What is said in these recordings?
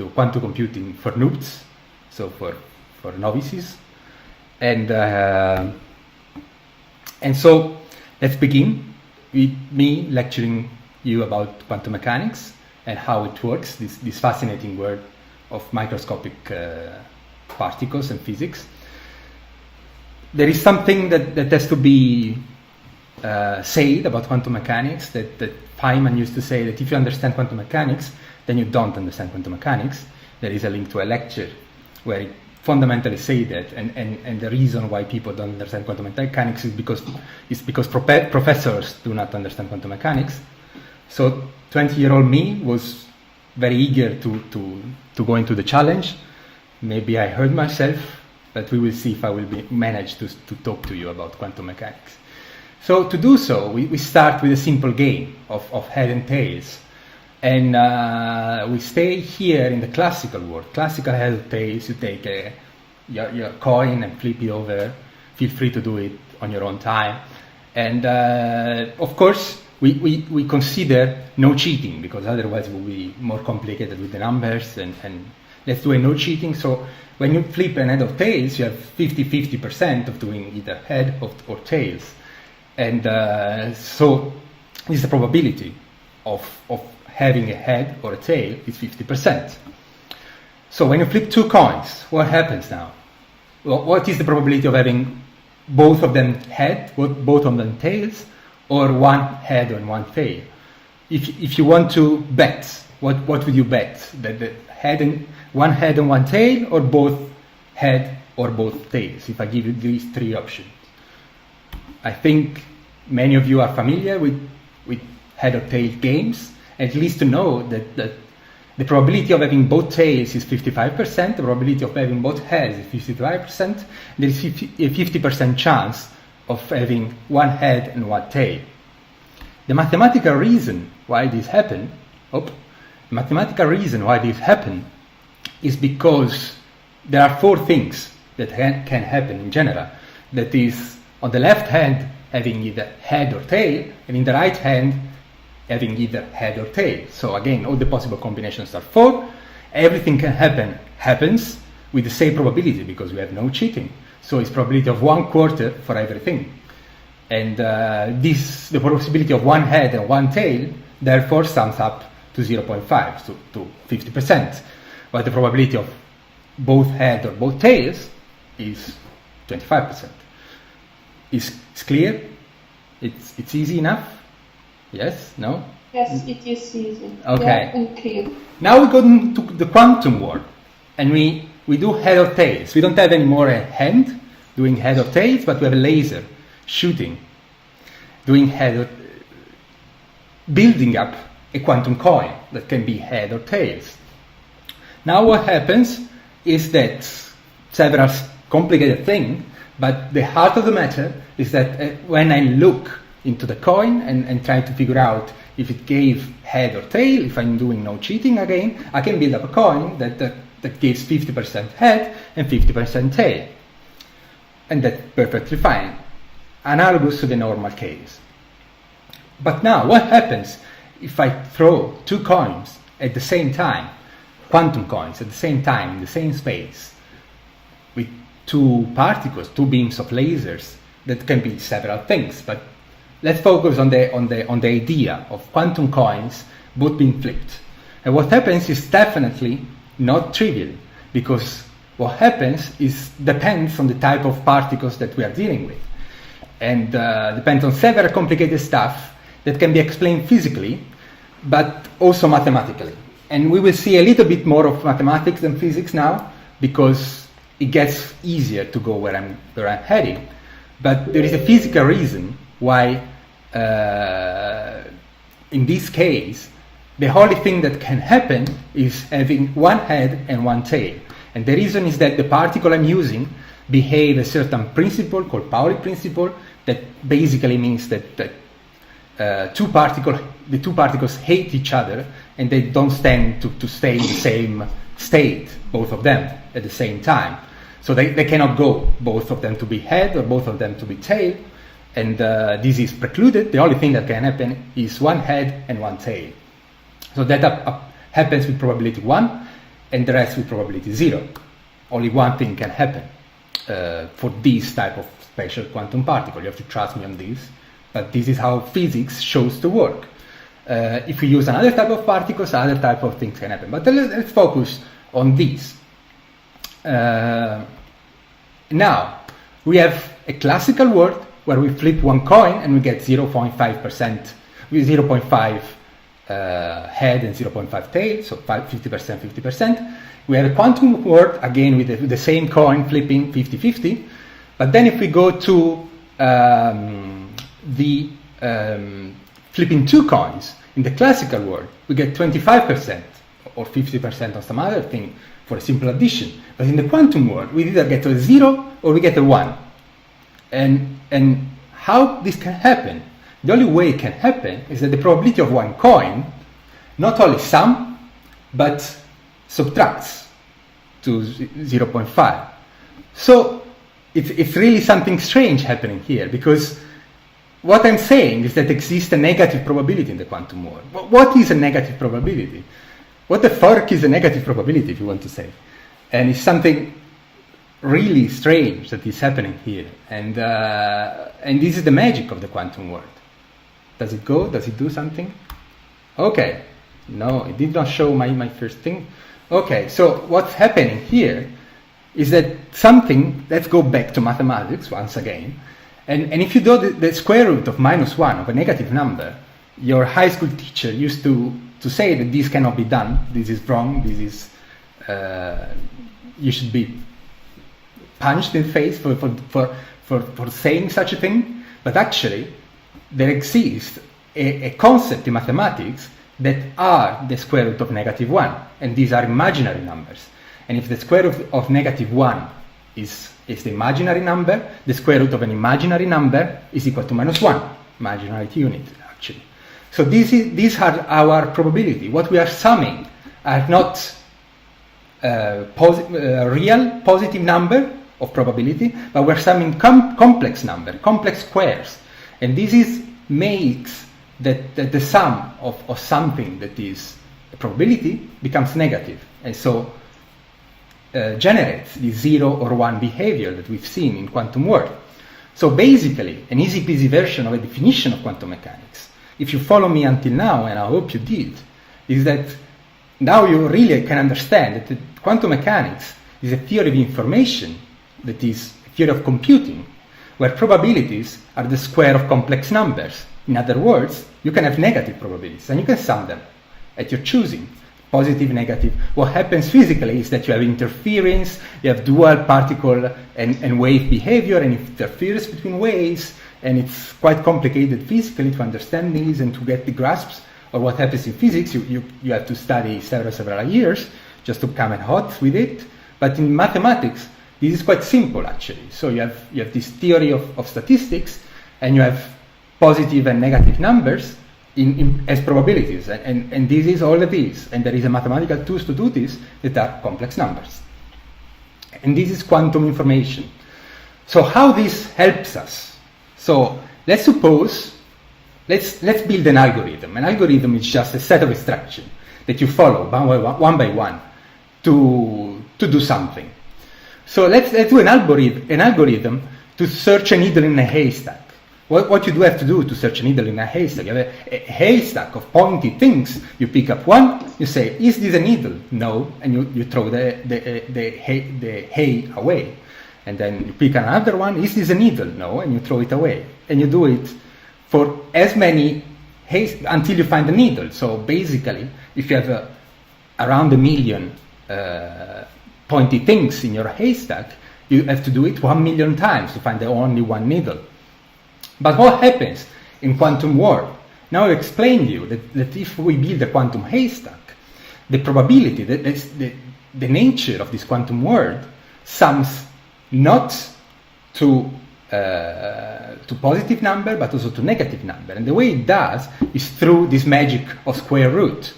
quantum computing for noobs, so for novices. And so let's begin with me lecturing you about quantum mechanics and how it works, this fascinating world of microscopic particles and physics. There is something that has to be said about quantum mechanics, that Feynman used to say that if you understand quantum mechanics, then you don't understand quantum mechanics. There is a link to a lecture where it fundamentally say that, and the reason why people don't understand quantum mechanics is because professors do not understand quantum mechanics. So 20-year-old me was very eager to go into the challenge. Maybe I hurt myself, but we will see if I will manage to talk to you about quantum mechanics. So to do so, we start with a simple game of head and tails. And we stay here in the classical world. Classical head and tails, you take your coin and flip it over. Feel free to do it on your own time. And of course, we consider no cheating, because otherwise it will be more complicated with the numbers. And let's do a no cheating. So when you flip an head of tails, you have 50-50% of doing either head or tails. And so this is the probability of having a head or a tail is 50%. So when you flip two coins, what happens now? Well, what is the probability of having both of them head, both of them tails, or one head and one tail? If you want to bet, what would you bet? That the one head and one tail, or both head or both tails? If I give you these three options, I think many of you are familiar with head or tail games, at least to know that the probability of having both tails is 55%, the probability of having both heads is 55%, there is a 50% chance of having one head and one tail. The mathematical reason why this happened, is because there are four things that can happen in general. That is, on the left hand, having either head or tail, and in the right hand, having either head or tail. So again, all the possible combinations are 4. Everything happens with the same probability, because we have no cheating. So it's probability of 1/4 for everything. And the possibility of one head and one tail, therefore, sums up to 0.5, to 50%. But the probability of both head or both tails is 25%. It's clear? It's easy enough? Yes? No? Yes, it is easy. Okay. Yeah, and clear. Now we go into the quantum world, and we do head or tails. We don't have anymore a hand doing head or tails, but we have a laser shooting, doing building up a quantum coin that can be head or tails. Now what happens is that several complicated things, but the heart of the matter is that when I look into the coin and try to figure out if it gave head or tail, if I'm doing no cheating again, I can build up a coin that gives 50% head and 50% tail. And that's perfectly fine, analogous to the normal case. But now, what happens if I throw two coins at the same time, quantum coins at the same time, in the same space, with two particles, two beams of lasers? That can be several things, but let's focus on the idea of quantum coins both being flipped. And what happens is definitely not trivial, because what happens depends on the type of particles that we are dealing with, and depends on several complicated stuff that can be explained physically, but also mathematically. And we will see a little bit more of mathematics than physics now, because it gets easier to go where I'm heading. But there is a physical reason why, in this case, the only thing that can happen is having one head and one tail. And the reason is that the particle I'm using behave a certain principle called Pauli principle, that basically means that the two particles hate each other, and they don't stand to stay in the same state, both of them, at the same time. So they cannot go, both of them to be head or both of them to be tail, and this is precluded. The only thing that can happen is one head and one tail. So that happens with probability 1. and the rest with probability 0. Only one thing can happen for this type of special quantum particle. You have to trust me on this, but this is how physics shows to work. If we use another type of particles, other type of things can happen. But let's focus on this. Now, we have a classical world where we flip one coin and we get 0.5%, with 0.5 head and 0.5 tail, so 50%, 50%. We have a quantum world, again, with the same coin flipping 50-50. But then if we go to flipping two coins, in the classical world, we get 25% or 50% on some other thing for a simple addition. But in the quantum world, we either get a 0 or we get a 1. And how this can happen? The only way it can happen is that the probability of one coin not only sum, but subtracts to 0.5. So it's really something strange happening here, because what I'm saying is that exists a negative probability in the quantum world. What is a negative probability? What the fuck is a negative probability, if you want to say? And it's something really strange that is happening here. And this is the magic of the quantum world. Does it go? Does it do something? Okay. No, it did not show my first thing. Okay, so what's happening here is that something, let's go back to mathematics once again. And if you do the square root of -1 of a negative number, your high school teacher used to say that this cannot be done, this is wrong, this is, you should be punched in the face for saying such a thing. But actually, there exists a concept in mathematics that are the square root of -1, and these are imaginary numbers. And if the square root of -1 is the imaginary number, the square root of an imaginary number is equal to -1, imaginary unit, actually. So these are our probability. What we are summing are not real positive number of probability, but we're summing complex number, complex squares. And this makes that the sum of something that is a probability becomes negative, and so generates the 0 or 1 behavior that we've seen in quantum world. So basically, an easy-peasy version of a definition of quantum mechanics, if you follow me until now, and I hope you did, is that now you really can understand that quantum mechanics is a theory of information, that is a theory of computing, where probabilities are the square of complex numbers. In other words, you can have negative probabilities, and you can sum them at your choosing, positive, negative. What happens physically is that you have interference, you have dual particle and wave behavior, and interference between waves, and it's quite complicated physically to understand these and to get the grasps of what happens in physics. You have to study several years just to come in hot with it. But in mathematics, this is quite simple, actually. So you have this theory of statistics, and you have positive and negative numbers as probabilities, and this is all it is. And there is a mathematical tools to do this that are complex numbers. And this is quantum information. So how this helps us? So let's suppose, let's build an algorithm. An algorithm is just a set of instructions that you follow one by one to do something. So let's do an algorithm to search a needle in a haystack. What you do have to do to search a needle in a haystack? You have a haystack of pointy things. You pick up one, you say, is this a needle? No, and you throw the hay away. And then you pick another one, is this a needle? No, and you throw it away. And you do it for as many until you find the needle. So basically, if you have around 1 million pointy things in your haystack, you have to do it 1 million times to find the only one needle. But what happens in quantum world? Now I explained to you that if we build a quantum haystack, the probability, the nature of this quantum world sums not to positive number, but also to negative number. And the way it does is through this magic of square root.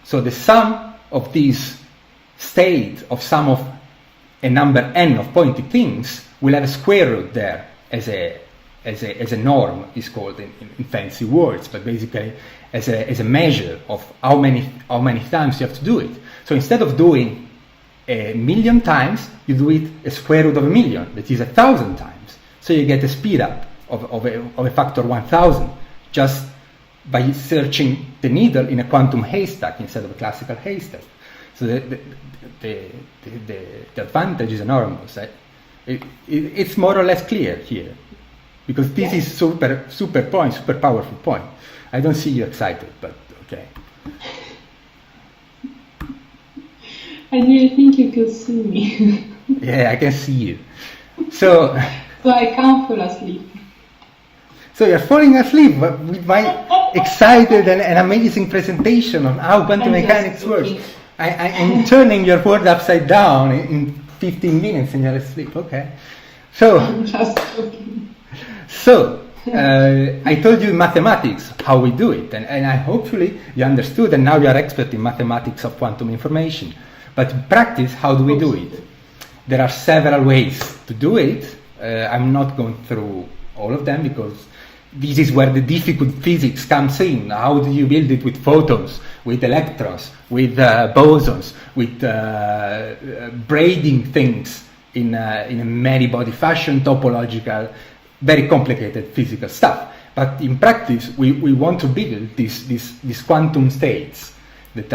So the sum of this state of sum of a number n of pointy things will have a square root there as a norm, is called in fancy words, but basically as a measure of how many times you have to do it. So instead of doing a million times, you do it a square root of a million, that is 1,000 times. So you get a speed up of a factor 1,000 just by searching the needle in a quantum haystack instead of a classical haystack. So the advantage is enormous. It's more or less clear here, because this is super powerful point. I don't see you excited, but okay. I didn't think you could see me. Yeah, I can see you. So I can't fall asleep. So you're falling asleep with my excited and amazing presentation on how quantum mechanics works. I'm turning your world upside down in 15 minutes and you're asleep. Okay. So, I'm just joking. So, I told you in mathematics how we do it, and hopefully you understood, and now you are expert in mathematics of quantum information. But in practice, how do we do it? There are several ways to do it. I'm not going through all of them because this is where the difficult physics comes in. How do you build it with photons, with electrons, with bosons, with braiding things in a many-body fashion, topological, very complicated physical stuff. But in practice, we want to build these quantum states that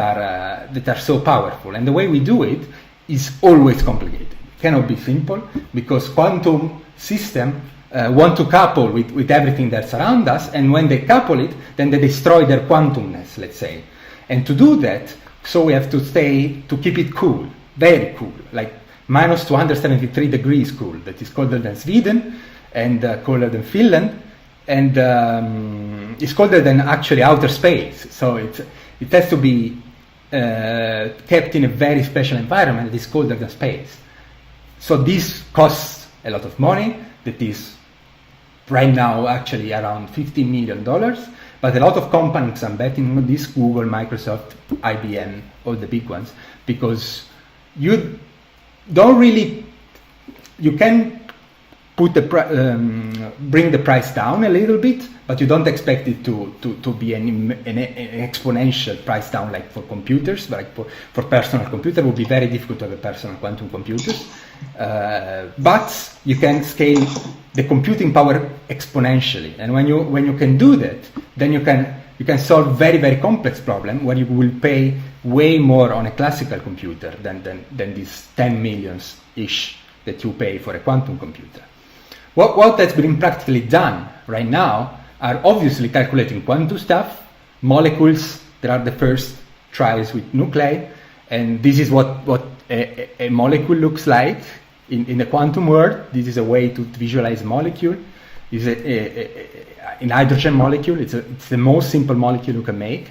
are so powerful. And the way we do it is always complicated. It cannot be simple, because quantum system want to couple with everything that's around us, and when they couple it, then they destroy their quantumness, let's say. And to do that, so we have to keep it cool, very cool, like minus 273 degrees cool. That is colder than Sweden and colder than Finland, and it's colder than actually outer space. So it has to be kept in a very special environment that is colder than space. So this costs a lot of money. That is right now actually around $15 million, but a lot of companies are betting on this: Google, Microsoft, IBM, all the big ones, because you can put bring the price down a little bit, but you don't expect it to be an exponential price down like for computers. Like for personal computer, it would be very difficult to have a personal quantum computers. But you can scale the computing power exponentially, and when you can do that, then you can solve very, very complex problem where you will pay way more on a classical computer than these 10 millions ish that you pay for a quantum computer. What has been practically done right now are obviously calculating quantum stuff, molecules. There are the first tries with nuclei, and this is what a molecule looks like in the quantum world. This is a way to visualize a molecule. It's a hydrogen molecule. It's the most simple molecule you can make,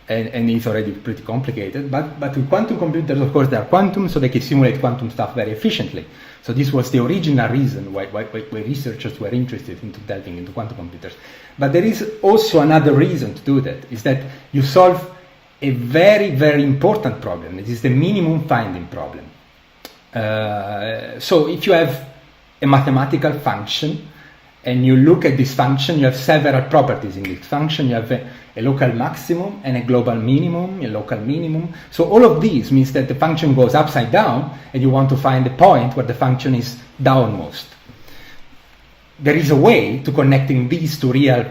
and it's already pretty complicated. But with quantum computers, of course, they are quantum, so they can simulate quantum stuff very efficiently. So this was the original reason why researchers were interested into delving into quantum computers. But there is also another reason to do that, is that you solve a very, very important problem. It is the minimum finding problem. So if you have a mathematical function and you look at this function, you have several properties in this function. You have a local maximum and a global minimum, a local minimum. So all of these means that the function goes upside down, and you want to find the point where the function is downmost. There is a way to connecting these to real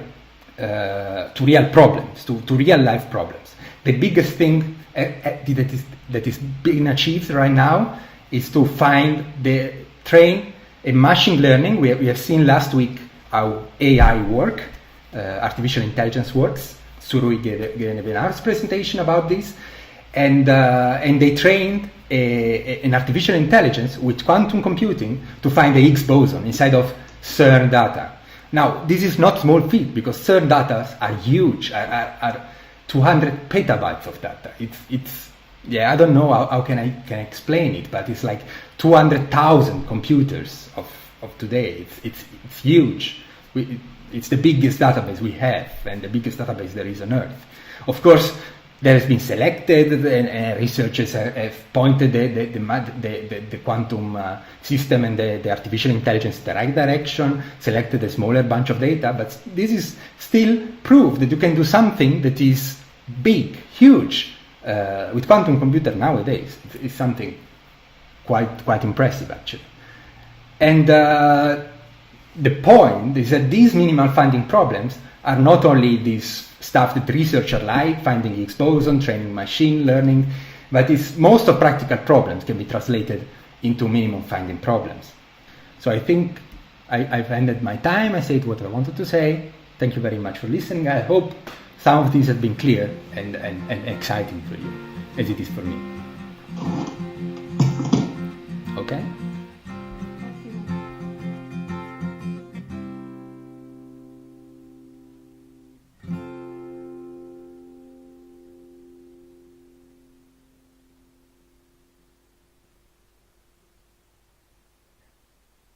problems, to real life problems. The biggest thing that is being achieved right now is to train a machine learning. We have seen last week how AI work, artificial intelligence works. Surui gave a webinar's presentation about this, and they trained an artificial intelligence with quantum computing to find the Higgs boson inside of CERN data. Now, this is not small feat, because CERN data are huge, are 200 petabytes of data. It's I don't know how can I explain it, but it's like 200,000 computers of today. It's huge. It's the biggest database we have, and the biggest database there is on Earth. Of course, there has been selected, and researchers have pointed the quantum system and the artificial intelligence in the right direction, selected a smaller bunch of data, but this is still proof that you can do something that is big, huge, with quantum computer nowadays. It's something quite impressive actually. And the point is that these minimal finding problems are not only this stuff that researchers like, finding Higgs boson, training machine learning, but most of practical problems can be translated into minimum finding problems. So I think I've ended my time. I said what I wanted to say. Thank you very much for listening. I hope some of these have been clear and exciting for you, as it is for me. Okay?